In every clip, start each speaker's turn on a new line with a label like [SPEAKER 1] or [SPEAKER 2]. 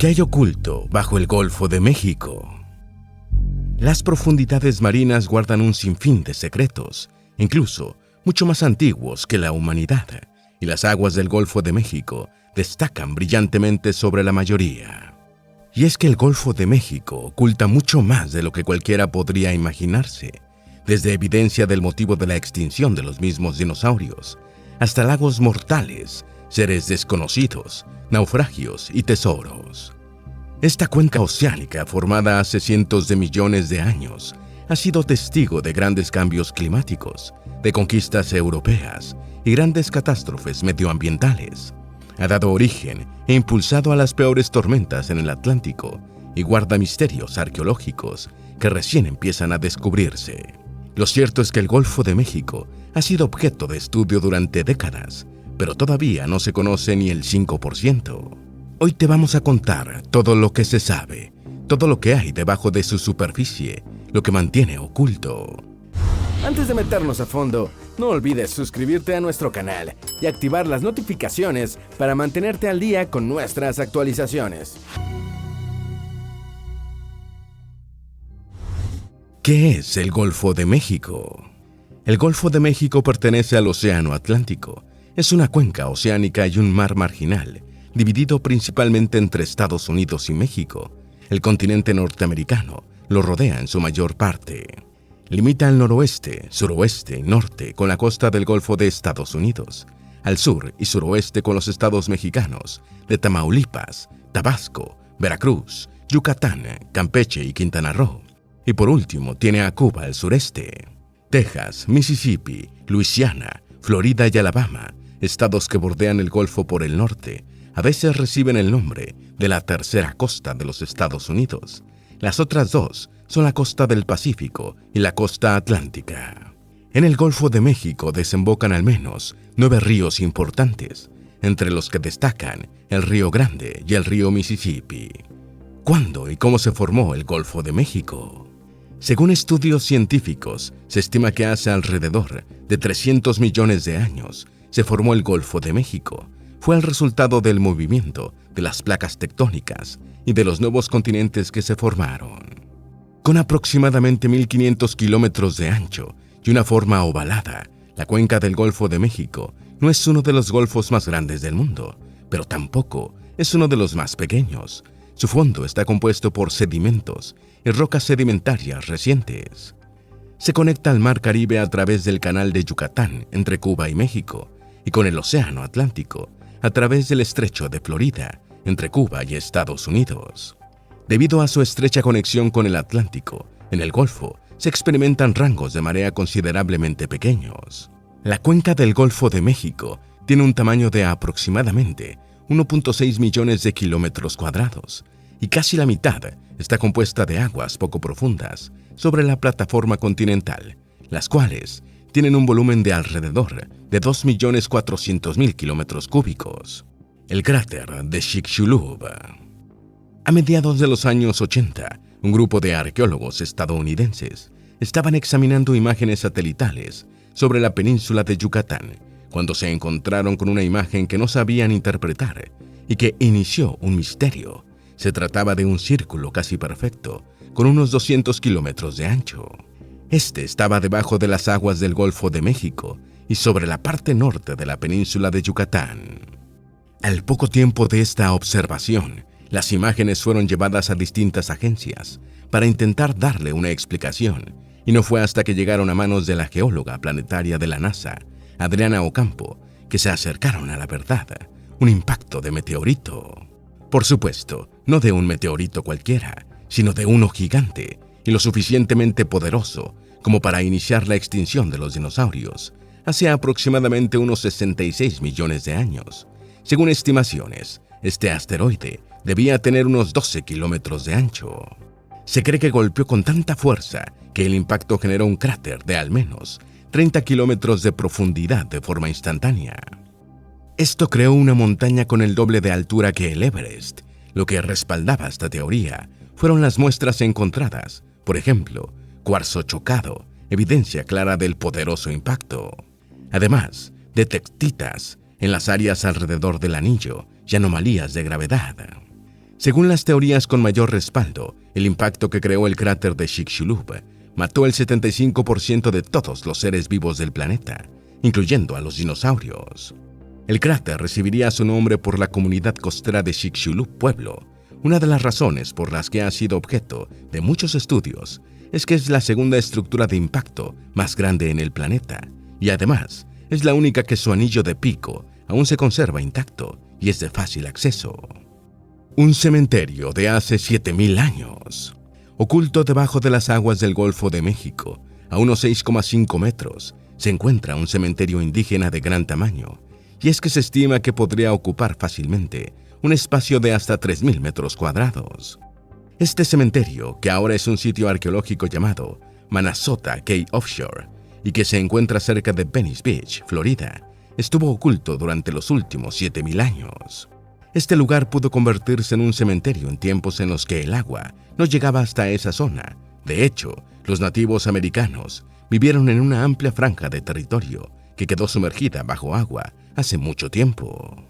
[SPEAKER 1] ¿Qué hay oculto bajo el Golfo de México? Las profundidades marinas guardan un sinfín de secretos, incluso mucho más antiguos que la humanidad, y las aguas del Golfo de México destacan brillantemente sobre la mayoría. Y es que el Golfo de México oculta mucho más de lo que cualquiera podría imaginarse, desde evidencia del motivo de la extinción de los mismos dinosaurios, hasta lagos mortales, seres desconocidos, naufragios y tesoros. Esta cuenca oceánica, formada hace cientos de millones de años, ha sido testigo de grandes cambios climáticos, de conquistas europeas y grandes catástrofes medioambientales. Ha dado origen e impulsado a las peores tormentas en el Atlántico y guarda misterios arqueológicos que recién empiezan a descubrirse. Lo cierto es que el Golfo de México ha sido objeto de estudio durante décadas, pero todavía no se conoce ni el 5%. Hoy te vamos a contar todo lo que se sabe, todo lo que hay debajo de su superficie, lo que mantiene oculto.
[SPEAKER 2] Antes de meternos a fondo, no olvides suscribirte a nuestro canal y activar las notificaciones para mantenerte al día con nuestras actualizaciones.
[SPEAKER 1] ¿Qué es el Golfo de México? El Golfo de México pertenece al Océano Atlántico. Es una cuenca oceánica y un mar marginal, dividido principalmente entre Estados Unidos y México. El continente norteamericano lo rodea en su mayor parte. Limita al noroeste, suroeste y norte con la costa del Golfo de Estados Unidos, al sur y suroeste con los estados mexicanos de Tamaulipas, Tabasco, Veracruz, Yucatán, Campeche y Quintana Roo. Y por último tiene a Cuba al sureste. Texas, Mississippi, Luisiana, Florida y Alabama, estados que bordean el Golfo por el norte, a veces reciben el nombre de la tercera costa de los Estados Unidos. Las otras dos son la costa del Pacífico y la costa atlántica. En el Golfo de México desembocan al menos 9 ríos importantes, entre los que destacan el Río Grande y el río Mississippi. ¿Cuándo y cómo se formó el Golfo de México? Según estudios científicos, se estima que hace alrededor de 300 millones de años se formó el Golfo de México. Fue el resultado del movimiento de las placas tectónicas y de los nuevos continentes que se formaron. Con aproximadamente 1.500 kilómetros de ancho y una forma ovalada, la cuenca del Golfo de México no es uno de los golfos más grandes del mundo, pero tampoco es uno de los más pequeños. Su fondo está compuesto por sedimentos y rocas sedimentarias recientes. Se conecta al Mar Caribe a través del Canal de Yucatán entre Cuba y México y con el Océano Atlántico a través del Estrecho de Florida entre Cuba y Estados Unidos. Debido a su estrecha conexión con el Atlántico, en el Golfo se experimentan rangos de marea considerablemente pequeños. La cuenca del Golfo de México tiene un tamaño de aproximadamente 1.6 millones de kilómetros cuadrados y casi la mitad está compuesta de aguas poco profundas sobre la plataforma continental, las cuales tienen un volumen de alrededor de 2.400.000 kilómetros cúbicos. El cráter de Chicxulub. A mediados de los años 80, un grupo de arqueólogos estadounidenses estaban examinando imágenes satelitales sobre la península de Yucatán cuando se encontraron con una imagen que no sabían interpretar y que inició un misterio. Se trataba de un círculo casi perfecto, con unos 200 kilómetros de ancho. Este estaba debajo de las aguas del Golfo de México y sobre la parte norte de la península de Yucatán. Al poco tiempo de esta observación, las imágenes fueron llevadas a distintas agencias para intentar darle una explicación, y no fue hasta que llegaron a manos de la geóloga planetaria de la NASA, Adriana Ocampo, que se acercaron a la verdad: un impacto de meteorito. Por supuesto, no de un meteorito cualquiera, sino de uno gigante y lo suficientemente poderoso como para iniciar la extinción de los dinosaurios hace aproximadamente unos 66 millones de años. Según estimaciones, este asteroide debía tener unos 12 kilómetros de ancho. Se cree que golpeó con tanta fuerza que el impacto generó un cráter de al menos 30 kilómetros de profundidad de forma instantánea. Esto creó una montaña con el doble de altura que el Everest. Lo que respaldaba esta teoría fueron las muestras encontradas, por ejemplo, cuarzo chocado, evidencia clara del poderoso impacto. Además de tectitas en las áreas alrededor del anillo y anomalías de gravedad. Según las teorías con mayor respaldo, el impacto que creó el cráter de Chicxulub mató el 75% de todos los seres vivos del planeta, incluyendo a los dinosaurios. El cráter recibiría su nombre por la comunidad costera de Chicxulub Pueblo. Una de las razones por las que ha sido objeto de muchos estudios es que es la segunda estructura de impacto más grande en el planeta y además es la única que su anillo de pico aún se conserva intacto y es de fácil acceso. Un cementerio de hace 7.000 años. Oculto debajo de las aguas del Golfo de México, a unos 6,5 metros, se encuentra un cementerio indígena de gran tamaño, y es que se estima que podría ocupar fácilmente un espacio de hasta 3.000 metros cuadrados. Este cementerio, que ahora es un sitio arqueológico llamado Manasota Cay Offshore, y que se encuentra cerca de Venice Beach, Florida, estuvo oculto durante los últimos 7.000 años. Este lugar pudo convertirse en un cementerio en tiempos en los que el agua no llegaba hasta esa zona. De hecho, los nativos americanos vivieron en una amplia franja de territorio que quedó sumergida bajo agua hace mucho tiempo.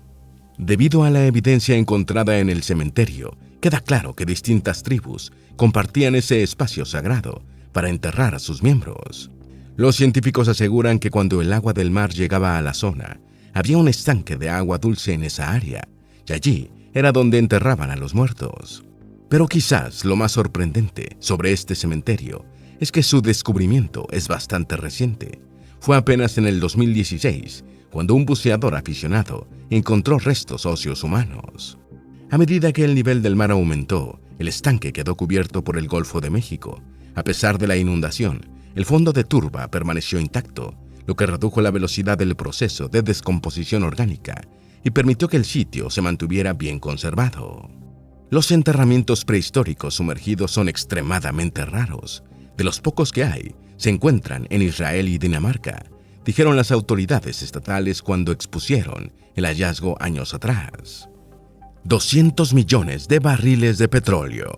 [SPEAKER 1] Debido a la evidencia encontrada en el cementerio, queda claro que distintas tribus compartían ese espacio sagrado para enterrar a sus miembros. Los científicos aseguran que cuando el agua del mar llegaba a la zona, había un estanque de agua dulce en esa área, y allí era donde enterraban a los muertos. Pero quizás lo más sorprendente sobre este cementerio es que su descubrimiento es bastante reciente. Fue apenas en el 2016 cuando un buceador aficionado encontró restos óseos humanos. A medida que el nivel del mar aumentó, el estanque quedó cubierto por el Golfo de México. A pesar de la inundación, el fondo de turba permaneció intacto, lo que redujo la velocidad del proceso de descomposición orgánica y permitió que el sitio se mantuviera bien conservado. Los enterramientos prehistóricos sumergidos son extremadamente raros. De los pocos que hay, se encuentran en Israel y Dinamarca, dijeron las autoridades estatales cuando expusieron el hallazgo años atrás. 200 millones de barriles de petróleo.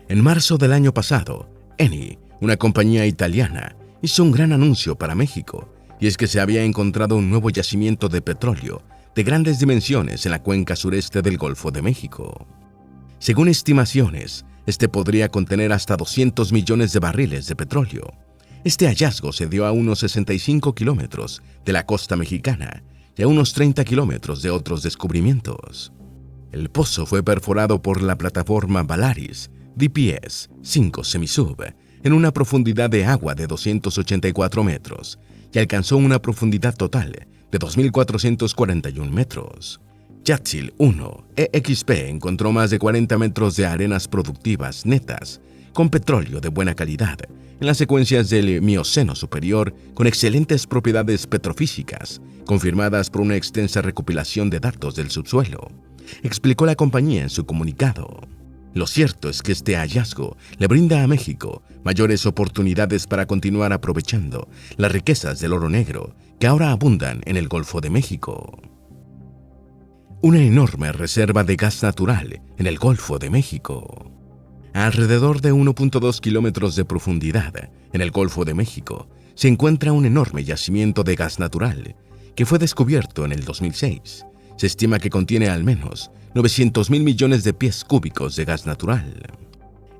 [SPEAKER 1] En marzo del año pasado, Eni, una compañía italiana, hizo un gran anuncio para México, y es que se había encontrado un nuevo yacimiento de petróleo de grandes dimensiones en la cuenca sureste del Golfo de México. Según estimaciones, este podría contener hasta 200 millones de barriles de petróleo. Este hallazgo se dio a unos 65 kilómetros de la costa mexicana y a unos 30 kilómetros de otros descubrimientos. El pozo fue perforado por la plataforma Valaris DPS-5 Semisub en una profundidad de agua de 284 metros y alcanzó una profundidad total de 2.441 metros. Yatzil 1 EXP encontró más de 40 metros de arenas productivas netas con petróleo de buena calidad en las secuencias del Mioceno superior con excelentes propiedades petrofísicas, confirmadas por una extensa recopilación de datos del subsuelo, explicó la compañía en su comunicado. Lo cierto es que este hallazgo le brinda a México mayores oportunidades para continuar aprovechando las riquezas del oro negro que ahora abundan en el Golfo de México. Una enorme reserva de gas natural en el Golfo de México. A alrededor de 1.2 kilómetros de profundidad en el Golfo de México se encuentra un enorme yacimiento de gas natural que fue descubierto en el 2006. Se estima que contiene al menos 900.000 millones de pies cúbicos de gas natural.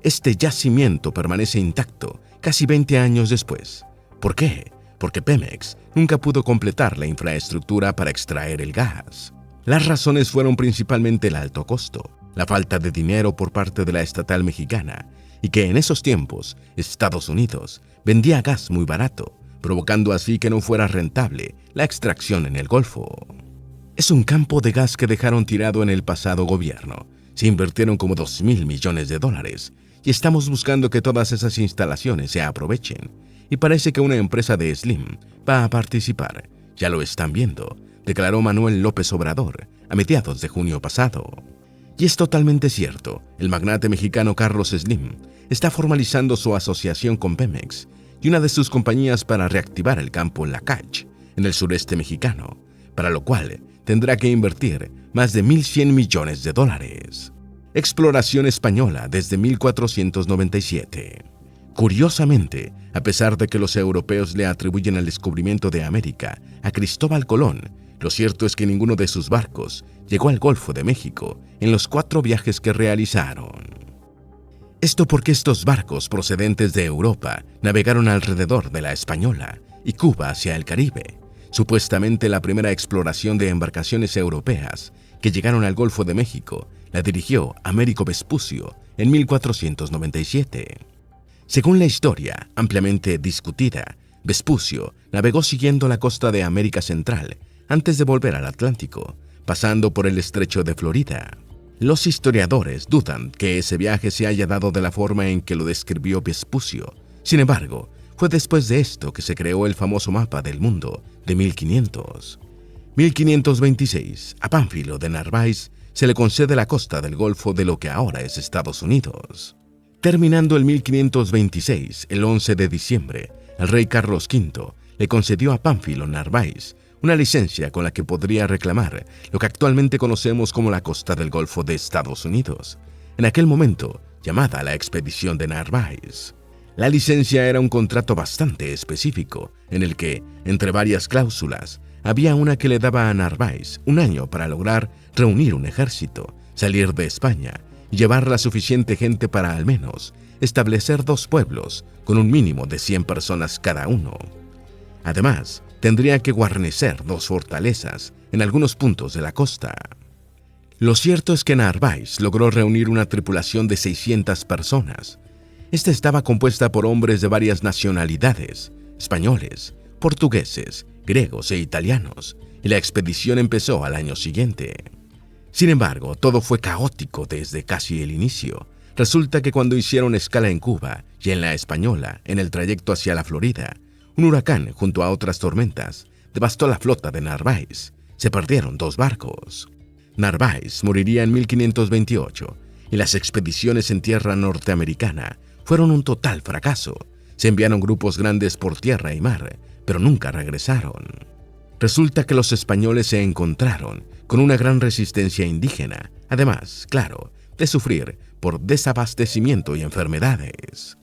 [SPEAKER 1] Este yacimiento permanece intacto casi 20 años después. ¿Por qué? Porque Pemex nunca pudo completar la infraestructura para extraer el gas. Las razones fueron principalmente el alto costo, la falta de dinero por parte de la estatal mexicana y que en esos tiempos Estados Unidos vendía gas muy barato, provocando así que no fuera rentable la extracción en el Golfo. Es un campo de gas que dejaron tirado en el pasado gobierno. Se invirtieron como 2.000 millones de dólares y estamos buscando que todas esas instalaciones se aprovechen. Y parece que una empresa de Slim va a participar. Ya lo están viendo, declaró Manuel López Obrador a mediados de junio pasado. Y es totalmente cierto, el magnate mexicano Carlos Slim está formalizando su asociación con Pemex y una de sus compañías para reactivar el campo Lakach en el sureste mexicano, para lo cual tendrá que invertir más de 1.100 millones de dólares. Exploración española desde 1497. Curiosamente, a pesar de que los europeos le atribuyen el descubrimiento de América a Cristóbal Colón, Lo cierto es que ninguno de sus barcos llegó al Golfo de México en los 4 viajes que realizaron. Esto porque estos barcos procedentes de Europa navegaron alrededor de la Española y Cuba hacia el Caribe. Supuestamente la primera exploración de embarcaciones europeas que llegaron al Golfo de México la dirigió Américo Vespucio en 1497. Según la historia, ampliamente discutida, Vespucio navegó siguiendo la costa de América Central antes de volver al Atlántico, pasando por el estrecho de Florida. Los historiadores dudan que ese viaje se haya dado de la forma en que lo describió Vespucio. Sin embargo, fue después de esto que se creó el famoso mapa del mundo de 1500. 1526, a Pánfilo de Narváez se le concede la costa del Golfo de lo que ahora es Estados Unidos. Terminando el 1526, el 11 de diciembre, el rey Carlos V le concedió a Pánfilo Narváez una licencia con la que podría reclamar lo que actualmente conocemos como la costa del Golfo de Estados Unidos, en aquel momento llamada la Expedición de Narváez. La licencia era un contrato bastante específico, en el que, entre varias cláusulas, había una que le daba a Narváez un año para lograr reunir un ejército, salir de España y llevar la suficiente gente para al menos establecer 2 pueblos con un mínimo de 100 personas cada uno. Además, tendría que guarnecer 2 fortalezas en algunos puntos de la costa. Lo cierto es que Narváez logró reunir una tripulación de 600 personas. Esta estaba compuesta por hombres de varias nacionalidades, españoles, portugueses, griegos e italianos, y la expedición empezó al año siguiente. Sin embargo, todo fue caótico desde casi el inicio. Resulta que cuando hicieron escala en Cuba y en la Española, en el trayecto hacia la Florida, un huracán, junto a otras tormentas, devastó la flota de Narváez. Se perdieron 2 barcos. Narváez moriría en 1528 y las expediciones en tierra norteamericana fueron un total fracaso. Se enviaron grupos grandes por tierra y mar, pero nunca regresaron. Resulta que los españoles se encontraron con una gran resistencia indígena, además, claro, de sufrir por desabastecimiento y enfermedades.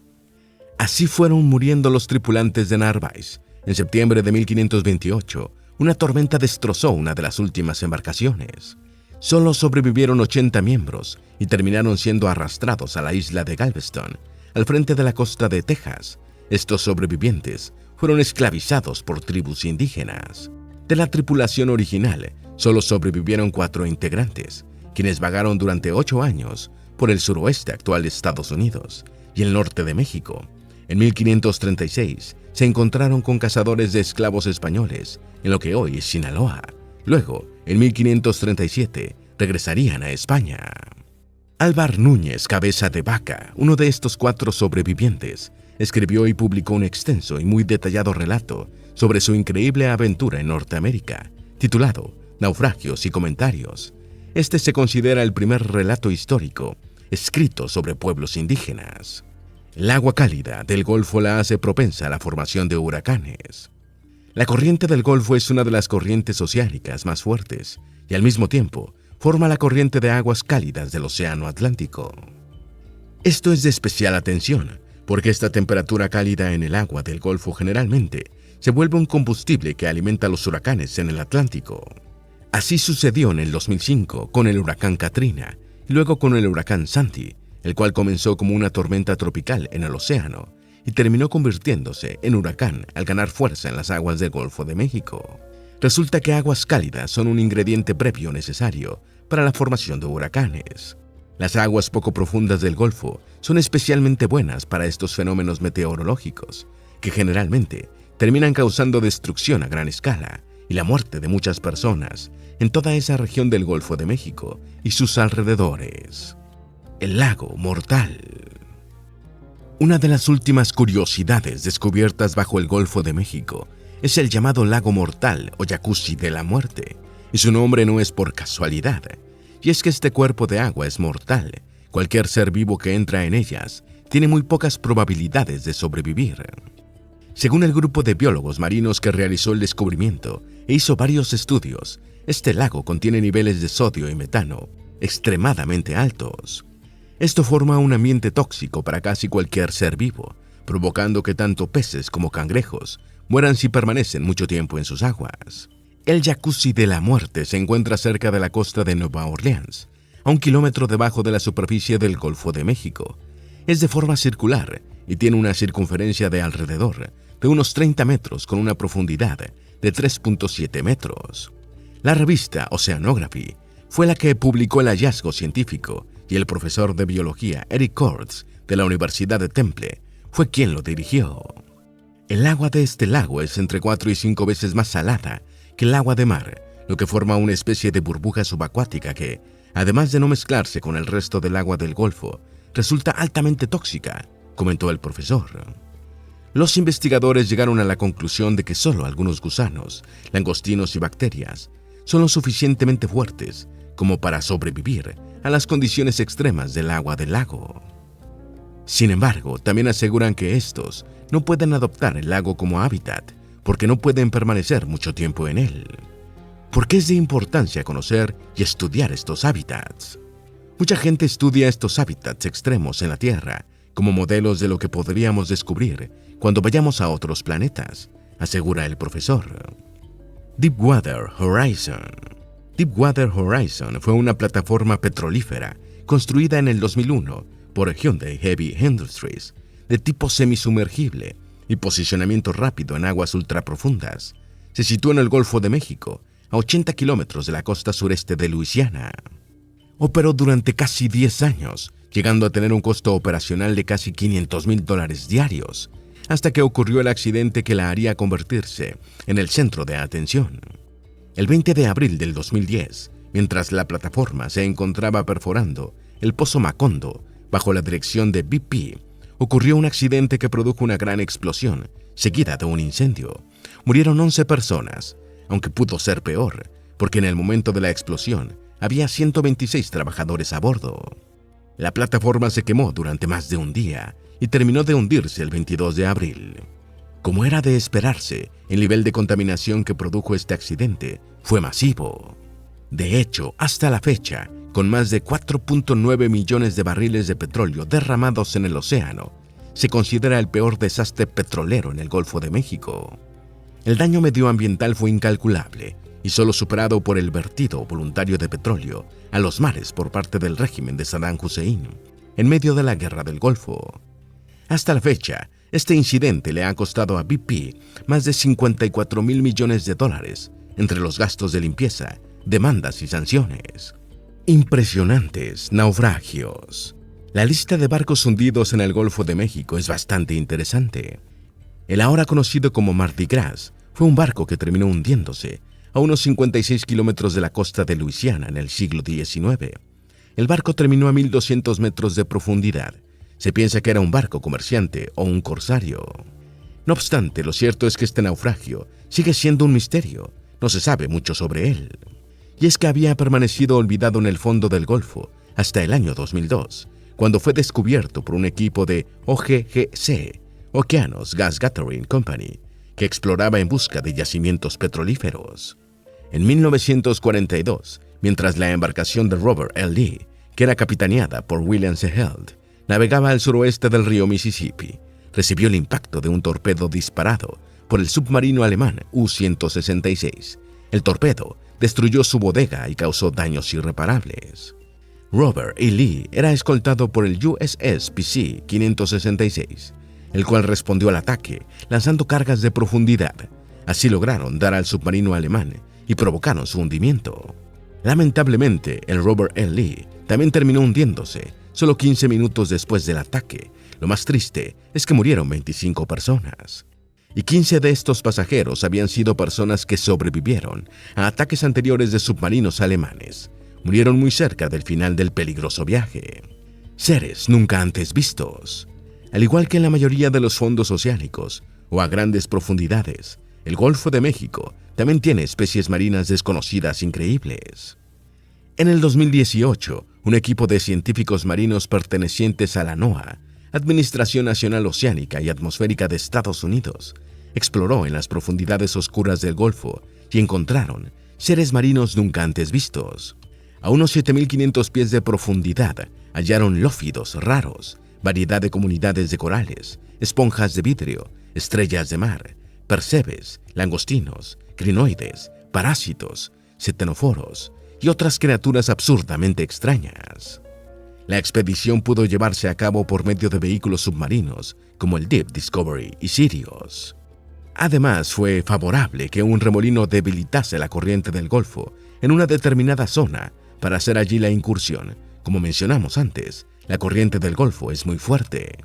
[SPEAKER 1] Así fueron muriendo los tripulantes de Narváez. En septiembre de 1528, una tormenta destrozó una de las últimas embarcaciones. Solo sobrevivieron 80 miembros y terminaron siendo arrastrados a la isla de Galveston, al frente de la costa de Texas. Estos sobrevivientes fueron esclavizados por tribus indígenas. De la tripulación original, solo sobrevivieron 4 integrantes, quienes vagaron durante 8 años por el suroeste actual de Estados Unidos y el norte de México. En 1536 se encontraron con cazadores de esclavos españoles en lo que hoy es Sinaloa. Luego, en 1537, regresarían a España. Álvar Núñez Cabeza de Vaca, uno de estos 4 sobrevivientes, escribió y publicó un extenso y muy detallado relato sobre su increíble aventura en Norteamérica, titulado Naufragios y Comentarios. Este se considera el primer relato histórico escrito sobre pueblos indígenas. El agua cálida del Golfo la hace propensa a la formación de huracanes. La corriente del Golfo es una de las corrientes oceánicas más fuertes y al mismo tiempo forma la corriente de aguas cálidas del Océano Atlántico. Esto es de especial atención porque esta temperatura cálida en el agua del Golfo generalmente se vuelve un combustible que alimenta los huracanes en el Atlántico. Así sucedió en el 2005 con el huracán Katrina y luego con el huracán Sandy, el cual comenzó como una tormenta tropical en el océano y terminó convirtiéndose en huracán al ganar fuerza en las aguas del Golfo de México. Resulta que aguas cálidas son un ingrediente previo necesario para la formación de huracanes. Las aguas poco profundas del Golfo son especialmente buenas para estos fenómenos meteorológicos, que generalmente terminan causando destrucción a gran escala y la muerte de muchas personas en toda esa región del Golfo de México y sus alrededores. El lago mortal. Una de las últimas curiosidades descubiertas bajo el Golfo de México es el llamado lago mortal o jacuzzi de la muerte, y su nombre no es por casualidad, y es que este cuerpo de agua es mortal. Cualquier ser vivo que entra en ellas tiene muy pocas probabilidades de sobrevivir. Según el grupo de biólogos marinos que realizó el descubrimiento e hizo varios estudios, este lago contiene niveles de sodio y metano extremadamente altos. Esto forma un ambiente tóxico para casi cualquier ser vivo, provocando que tanto peces como cangrejos mueran si permanecen mucho tiempo en sus aguas. El Jacuzzi de la Muerte se encuentra cerca de la costa de Nueva Orleans, a 1 kilómetro debajo de la superficie del Golfo de México. Es de forma circular y tiene una circunferencia de alrededor de unos 30 metros con una profundidad de 3.7 metros. La revista Oceanography fue la que publicó el hallazgo científico y el profesor de biología Eric Kortz de la Universidad de Temple fue quien lo dirigió. El agua de este lago es entre 4 y 5 veces más salada que el agua de mar, lo que forma una especie de burbuja subacuática que, además de no mezclarse con el resto del agua del Golfo, resulta altamente tóxica, comentó el profesor. Los investigadores llegaron a la conclusión de que solo algunos gusanos, langostinos y bacterias son lo suficientemente fuertes como para sobrevivir a las condiciones extremas del agua del lago. Sin embargo, también aseguran que estos no pueden adoptar el lago como hábitat porque no pueden permanecer mucho tiempo en él. ¿Por qué es de importancia conocer y estudiar estos hábitats? Mucha gente estudia estos hábitats extremos en la Tierra como modelos de lo que podríamos descubrir cuando vayamos a otros planetas, asegura el profesor. Deepwater Horizon. Deepwater Horizon fue una plataforma petrolífera construida en el 2001 por Hyundai Heavy Industries, de tipo semisumergible y posicionamiento rápido en aguas ultraprofundas. Se sitúa en el Golfo de México, a 80 kilómetros de la costa sureste de Luisiana. Operó durante casi 10 años, llegando a tener un costo operacional de casi $500,000 diarios, hasta que ocurrió el accidente que la haría convertirse en el centro de atención. El 20 de abril del 2010, mientras la plataforma se encontraba perforando el Pozo Macondo bajo la dirección de BP, ocurrió un accidente que produjo una gran explosión, seguida de un incendio. Murieron 11 personas, aunque pudo ser peor, porque en el momento de la explosión había 126 trabajadores a bordo. La plataforma se quemó durante más de un día y terminó de hundirse el 22 de abril. Como era de esperarse, el nivel de contaminación que produjo este accidente fue masivo. De hecho, hasta la fecha, con más de 4.9 millones de barriles de petróleo derramados en el océano, se considera el peor desastre petrolero en el Golfo de México. El daño medioambiental fue incalculable y solo superado por el vertido voluntario de petróleo a los mares por parte del régimen de Saddam Hussein en medio de la Guerra del Golfo. Hasta la fecha, este incidente le ha costado a BP más de $54 mil millones entre los gastos de limpieza, demandas y sanciones. Impresionantes naufragios. La lista de barcos hundidos en el Golfo de México es bastante interesante. El ahora conocido como Mardi Gras fue un barco que terminó hundiéndose a unos 56 kilómetros de la costa de Luisiana en el siglo XIX. El barco terminó a 1.200 metros de profundidad. Se piensa que era un barco comerciante o un corsario. No obstante, lo cierto es que este naufragio sigue siendo un misterio. No se sabe mucho sobre él. Y es que había permanecido olvidado en el fondo del Golfo hasta el año 2002, cuando fue descubierto por un equipo de OGGC, Oceanus Gas Gathering Company, que exploraba en busca de yacimientos petrolíferos. En 1942, mientras la embarcación de Robert L. Lee, que era capitaneada por William C. Held, navegaba al suroeste del río Mississippi, recibió el impacto de un torpedo disparado por el submarino alemán U-166. El torpedo destruyó su bodega y causó daños irreparables. Robert E. Lee era escoltado por el USS PC-566, el cual respondió al ataque lanzando cargas de profundidad. Así lograron dar al submarino alemán y provocaron su hundimiento. Lamentablemente, el Robert E. Lee también terminó hundiéndose solo 15 minutos después del ataque. Lo más triste es que murieron 25 personas. Y 15 de estos pasajeros habían sido personas que sobrevivieron a ataques anteriores de submarinos alemanes. Murieron muy cerca del final del peligroso viaje. Seres nunca antes vistos. Al igual que en la mayoría de los fondos oceánicos o a grandes profundidades, el Golfo de México también tiene especies marinas desconocidas increíbles. En el 2018, un equipo de científicos marinos pertenecientes a la NOAA, Administración Nacional Oceánica y Atmosférica de Estados Unidos, exploró en las profundidades oscuras del Golfo y encontraron seres marinos nunca antes vistos. A unos 7.500 pies de profundidad hallaron lófidos raros, variedad de comunidades de corales, esponjas de vidrio, estrellas de mar, percebes, langostinos, crinoides, parásitos, cetenoforos y otras criaturas absurdamente extrañas. La expedición pudo llevarse a cabo por medio de vehículos submarinos como el Deep Discovery y Sirius. Además, fue favorable que un remolino debilitase la corriente del Golfo en una determinada zona para hacer allí la incursión. Como mencionamos antes, la corriente del Golfo es muy fuerte.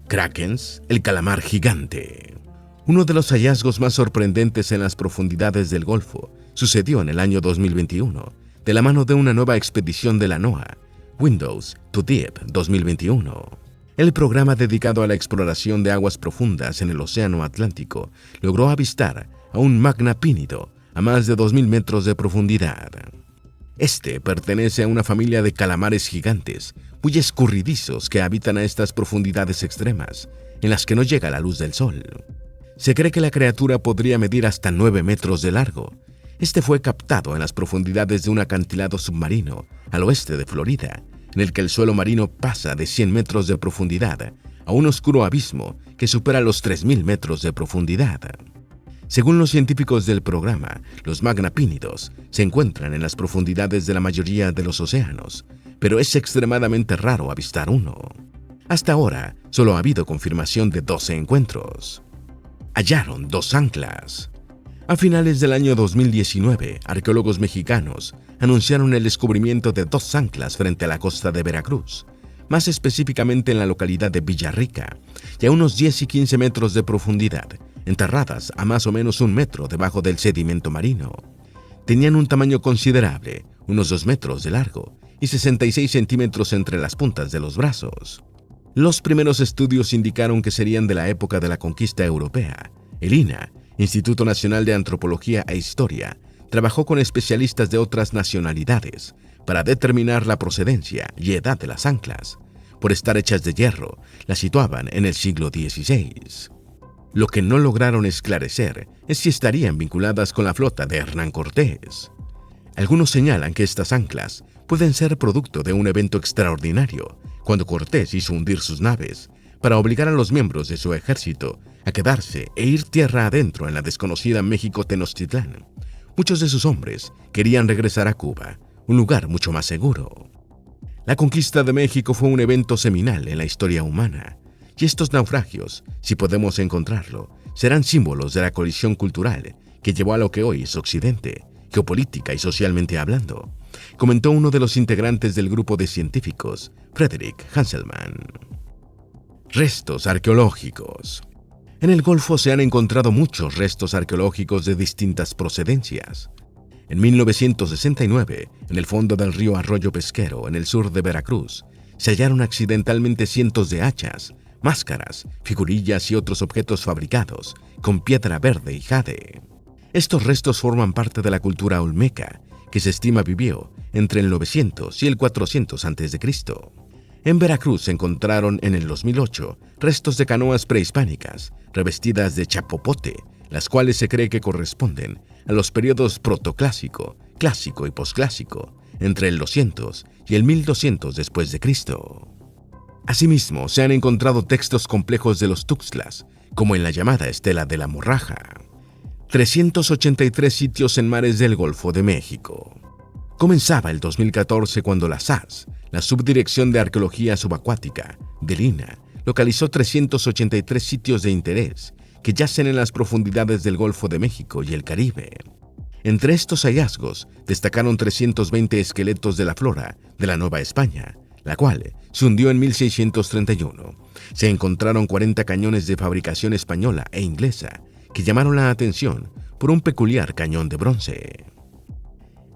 [SPEAKER 1] Krakens, el calamar gigante. Uno de los hallazgos más sorprendentes en las profundidades del Golfo sucedió en el año 2021, de la mano de una nueva expedición de la NOAA, Windows to Deep 2021. El programa dedicado a la exploración de aguas profundas en el Océano Atlántico logró avistar a un magnapínido a más de 2.000 metros de profundidad. Este pertenece a una familia de calamares gigantes, muy escurridizos que habitan a estas profundidades extremas, en las que no llega la luz del sol. Se cree que la criatura podría medir hasta 9 metros de largo. Este fue captado en las profundidades de un acantilado submarino al oeste de Florida, en el que el suelo marino pasa de 100 metros de profundidad a un oscuro abismo que supera los 3.000 metros de profundidad. Según los científicos del programa, los magnapínidos se encuentran en las profundidades de la mayoría de los océanos, pero es extremadamente raro avistar uno. Hasta ahora, solo ha habido confirmación de 12 encuentros. Hallaron 2 anclas. A finales del año 2019, arqueólogos mexicanos anunciaron el descubrimiento de 2 anclas frente a la costa de Veracruz, más específicamente en la localidad de Villarrica, y a unos 10 y 15 metros de profundidad, enterradas a más o menos 1 metro debajo del sedimento marino. Tenían un tamaño considerable, unos 2 metros de largo y 66 centímetros entre las puntas de los brazos. Los primeros estudios indicaron que serían de la época de la conquista europea. El INAH, Instituto Nacional de Antropología e Historia, trabajó con especialistas de otras nacionalidades para determinar la procedencia y edad de las anclas. Por estar hechas de hierro, las situaban en el siglo XVI. Lo que no lograron esclarecer es si estarían vinculadas con la flota de Hernán Cortés. Algunos señalan que estas anclas pueden ser producto de un evento extraordinario, cuando Cortés hizo hundir sus naves para obligar a los miembros de su ejército a quedarse e ir tierra adentro en la desconocida México Tenochtitlán. Muchos de sus hombres querían regresar a Cuba, un lugar mucho más seguro. La conquista de México fue un evento seminal en la historia humana, y estos naufragios, si podemos encontrarlo, serán símbolos de la colisión cultural que llevó a lo que hoy es Occidente, geopolítica y socialmente hablando, comentó uno de los integrantes del grupo de científicos, Frederick Hanselman. Restos arqueológicos. En el Golfo se han encontrado muchos restos arqueológicos de distintas procedencias. En 1969, en el fondo del río Arroyo Pesquero, en el sur de Veracruz, se hallaron accidentalmente cientos de hachas, máscaras, figurillas y otros objetos fabricados con piedra verde y jade. Estos restos forman parte de la cultura olmeca, que se estima vivió entre el 900 y el 400 a.C. En Veracruz se encontraron en el 2008 restos de canoas prehispánicas revestidas de chapopote, las cuales se cree que corresponden a los periodos protoclásico, clásico y posclásico, entre el 200 y el 1200 después de Cristo. Asimismo, se han encontrado textos complejos de los Tuxtlas, como en la llamada Estela de la Morraja. 383 sitios en mares del Golfo de México. Comenzaba el 2014 cuando la SAS, la Subdirección de Arqueología Subacuática del INAH, localizó 383 sitios de interés que yacen en las profundidades del Golfo de México y el Caribe. Entre estos hallazgos destacaron 320 esqueletos de la flora de la Nueva España, la cual se hundió en 1631. Se encontraron 40 cañones de fabricación española e inglesa que llamaron la atención por un peculiar cañón de bronce.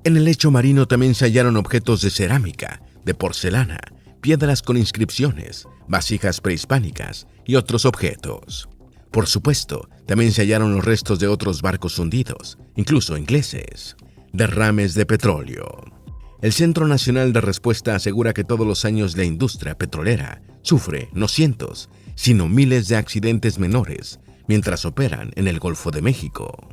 [SPEAKER 1] En el lecho marino también se hallaron objetos de cerámica, de porcelana, piedras con inscripciones, vasijas prehispánicas y otros objetos. Por supuesto, también se hallaron los restos de otros barcos hundidos, incluso ingleses. Derrames de petróleo. El Centro Nacional de Respuesta asegura que todos los años la industria petrolera sufre no cientos, sino miles de accidentes menores mientras operan en el Golfo de México.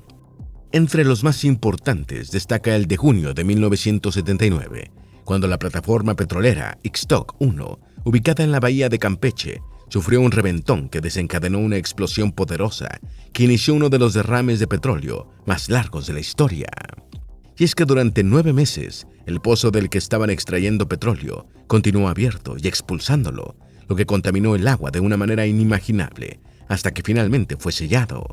[SPEAKER 1] Entre los más importantes destaca el de junio de 1979, cuando la plataforma petrolera Ixtoc 1, ubicada en la bahía de Campeche, sufrió un reventón que desencadenó una explosión poderosa que inició uno de los derrames de petróleo más largos de la historia. Y es que durante 9 meses, el pozo del que estaban extrayendo petróleo continuó abierto y expulsándolo, lo que contaminó el agua de una manera inimaginable, hasta que finalmente fue sellado.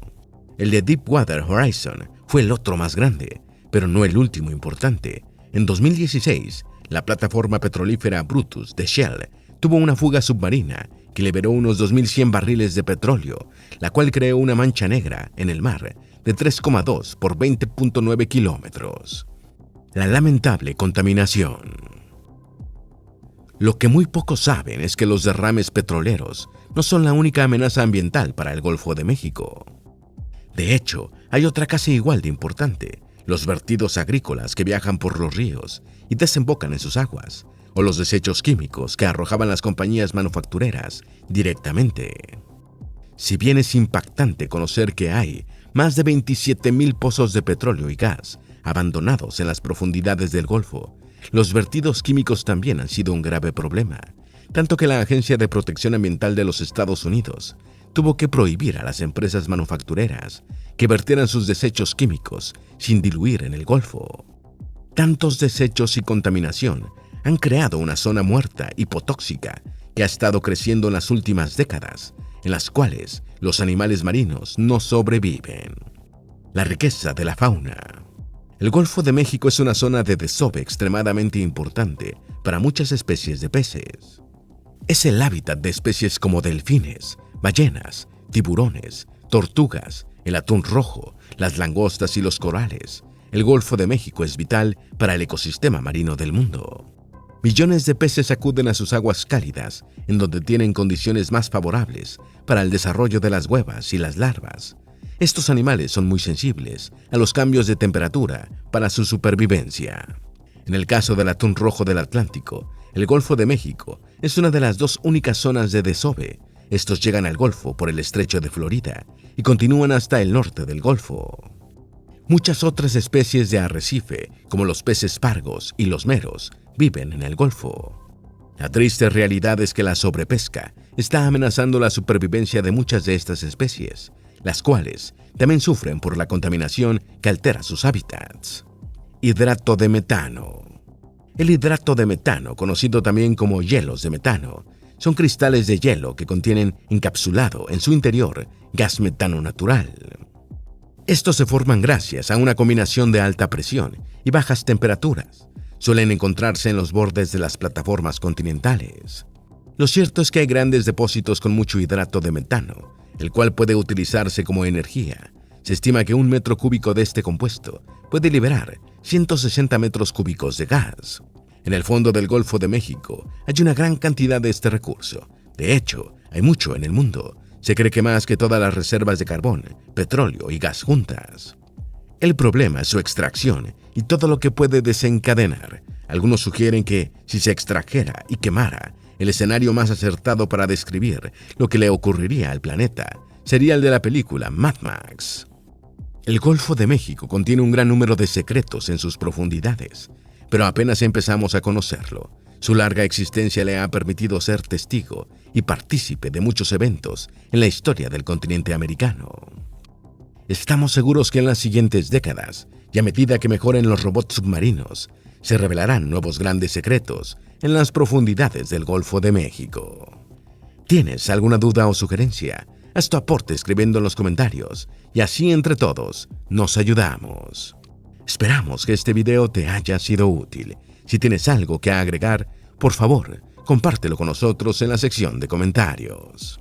[SPEAKER 1] El de Deepwater Horizon fue el otro más grande, pero no el último importante. En 2016, la plataforma petrolífera Brutus de Shell tuvo una fuga submarina que liberó unos 2.100 barriles de petróleo, la cual creó una mancha negra en el mar de 3,2 por 20,9 kilómetros. La lamentable contaminación. Lo que muy pocos saben es que los derrames petroleros no son la única amenaza ambiental para el Golfo de México. De hecho, hay otra casi igual de importante: los vertidos agrícolas que viajan por los ríos y desembocan en sus aguas, o los desechos químicos que arrojaban las compañías manufactureras directamente. Si bien es impactante conocer que hay más de 27,000 pozos de petróleo y gas abandonados en las profundidades del Golfo, los vertidos químicos también han sido un grave problema, tanto que la Agencia de Protección Ambiental de los Estados Unidos tuvo que prohibir a las empresas manufactureras que vertieran sus desechos químicos sin diluir en el Golfo. Tantos desechos y contaminación han creado una zona muerta hipotóxica que ha estado creciendo en las últimas décadas, en las cuales los animales marinos no sobreviven. La riqueza de la fauna. El Golfo de México es una zona de desove extremadamente importante para muchas especies de peces. Es el hábitat de especies como delfines, ballenas, tiburones, tortugas, el atún rojo, las langostas y los corales. El Golfo de México es vital para el ecosistema marino del mundo. Millones de peces acuden a sus aguas cálidas, en donde tienen condiciones más favorables para el desarrollo de las huevas y las larvas. Estos animales son muy sensibles a los cambios de temperatura para su supervivencia. En el caso del atún rojo del Atlántico, el Golfo de México es una de las 2 únicas zonas de desove. Estos llegan al Golfo por el estrecho de Florida y continúan hasta el norte del Golfo. Muchas otras especies de arrecife, como los peces pargos y los meros, viven en el Golfo. La triste realidad es que la sobrepesca está amenazando la supervivencia de muchas de estas especies, las cuales también sufren por la contaminación que altera sus hábitats. Hidrato de metano. El hidrato de metano, conocido también como hielos de metano, son cristales de hielo que contienen encapsulado en su interior gas metano natural. Estos se forman gracias a una combinación de alta presión y bajas temperaturas. Suelen encontrarse en los bordes de las plataformas continentales. Lo cierto es que hay grandes depósitos con mucho hidrato de metano, el cual puede utilizarse como energía. Se estima que 1 metro cúbico de este compuesto puede liberar 160 metros cúbicos de gas. En el fondo del Golfo de México hay una gran cantidad de este recurso. De hecho, hay mucho en el mundo. Se cree que más que todas las reservas de carbón, petróleo y gas juntas. El problema es su extracción y todo lo que puede desencadenar. Algunos sugieren que, si se extrajera y quemara, el escenario más acertado para describir lo que le ocurriría al planeta sería el de la película Mad Max. El Golfo de México contiene un gran número de secretos en sus profundidades, pero apenas empezamos a conocerlo. Su larga existencia le ha permitido ser testigo y partícipe de muchos eventos en la historia del continente americano. Estamos seguros que en las siguientes décadas, y a medida que mejoren los robots submarinos, se revelarán nuevos grandes secretos en las profundidades del Golfo de México. ¿Tienes alguna duda o sugerencia? Haz tu aporte escribiendo en los comentarios y así entre todos nos ayudamos. Esperamos que este video te haya sido útil. Si tienes algo que agregar, por favor, compártelo con nosotros en la sección de comentarios.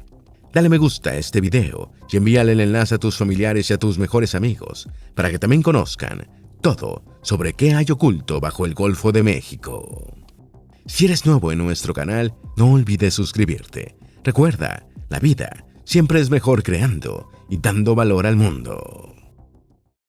[SPEAKER 1] Dale me gusta a este video y envíale el enlace a tus familiares y a tus mejores amigos para que también conozcan todo sobre qué hay oculto bajo el Golfo de México. Si eres nuevo en nuestro canal, no olvides suscribirte. Recuerda, la vida siempre es mejor creando y dando valor al mundo.